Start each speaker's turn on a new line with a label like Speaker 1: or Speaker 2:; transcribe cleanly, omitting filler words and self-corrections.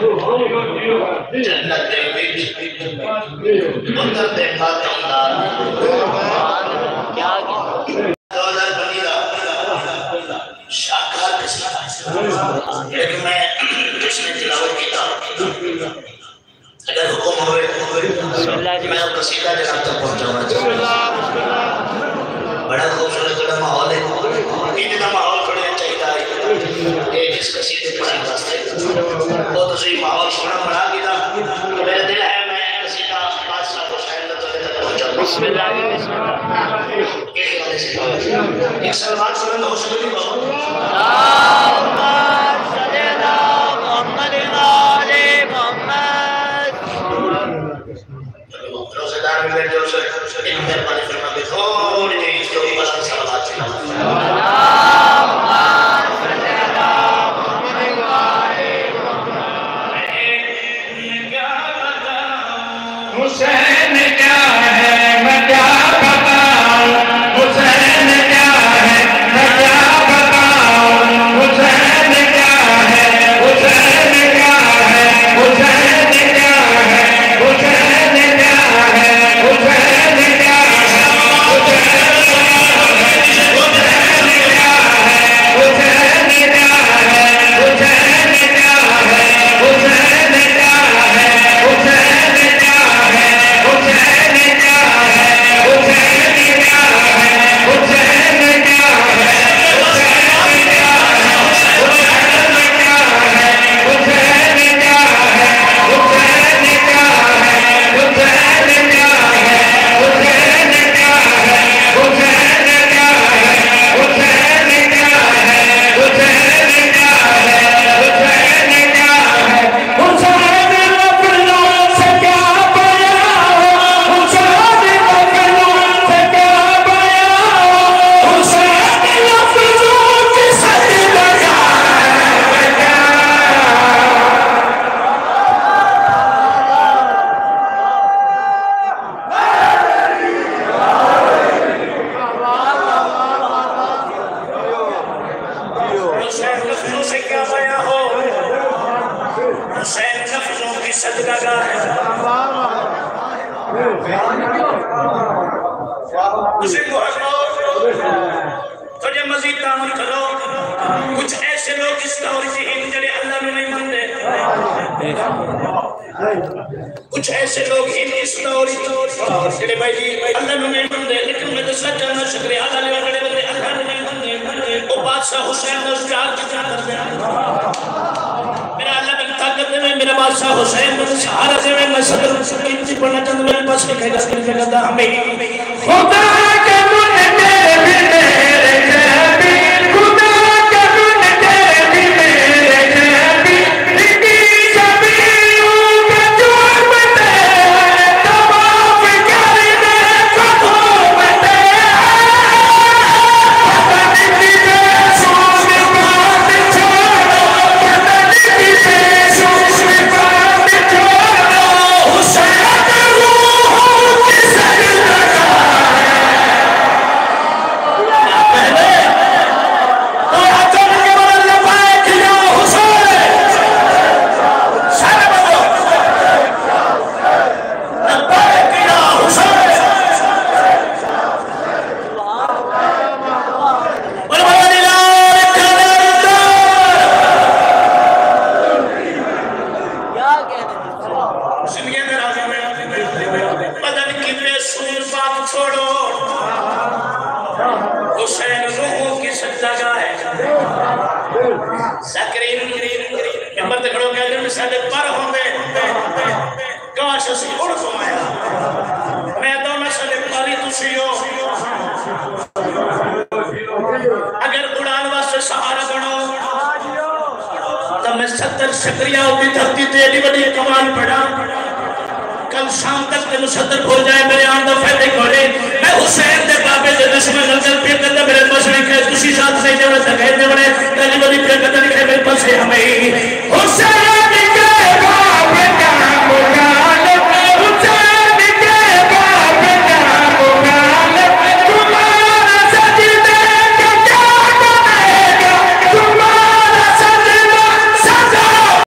Speaker 1: جنت اتر دیکھا تمدار دولار بنی دا شاکار کسی لیکن میں جس نے تلاوت کیتا اگر حکم ہوئے میں قصیدہ جناب تک پہنچانا چاہوں بڑا خوبصورت بڑا ماحول ہے اتنا ماحول کھڑے چاہیے کہ جس قصیدے پڑھنے واسطے وہ تو صحیح ماحول سونا بڑھا گیا تو میرا دل ہے میں قصیدہ بادشاہ کو شاید تلے تک پہنچاؤں بسم اللہ ایک سلوات سنن ہو سکتی بابا روزدار میں بیٹھے ہو سکتے ایک مہربانی فرما کے تھوڑی دیر اس کے اوپر سے سلوات سنن
Speaker 2: حسین کیا ہے میں کیا بتاؤں حسین کیا ہے میں کیا بتاؤں حسین کیا ہے حسین کیا ہے حسین کیا ہے حسین کیا ہے حسین کیا
Speaker 1: اسے تو جب مزید تعمل کرو کچھ ایسے لوگ اس طور سے ہیں جنہیں اللہ نے نہیں مندے کچھ ایسے لوگ ہیں اس طور سے جنہیں بھائی جی اللہ نے نہیں مندے لیکن میں تو سچ جانا شکر اللہ نے وغیرہ بندے اللہ نے نہیں مندے وہ بادشاہ حسین نے اس جال کی جان کر دیا میرا اللہ میں طاقت دے میں میرا بادشاہ حسین میں سہارا دے میں صدر انتی پڑھنا چاہتا میرے پاس لکھے گا سکر جگہ ہمیں
Speaker 2: خدا کے من میرے بھی میرے جابی خدا کے من میرے بھی میرے جابی لکی شبیوں کے جرم دے تمام کرنے قدوم دے پتنی کی بیشوں میں بات چھوڑو پتنی کی بیشوں میں بات چھوڑو حسین روحوں کی سجدہ شکریہ ہوتی دھرتی تیری بڑی کمال پڑا کل شام تک تینو صدر کھول جائے میرے آندہ فیدے کھولے میں حسین دے بابے دے دشمن نظر پیر کردہ میرے مشرق ہے کسی ساتھ سے جوڑے تک ہے جوڑے تیلی بڑی پیر کردہ لکھے میرے پاس ہے ہمیں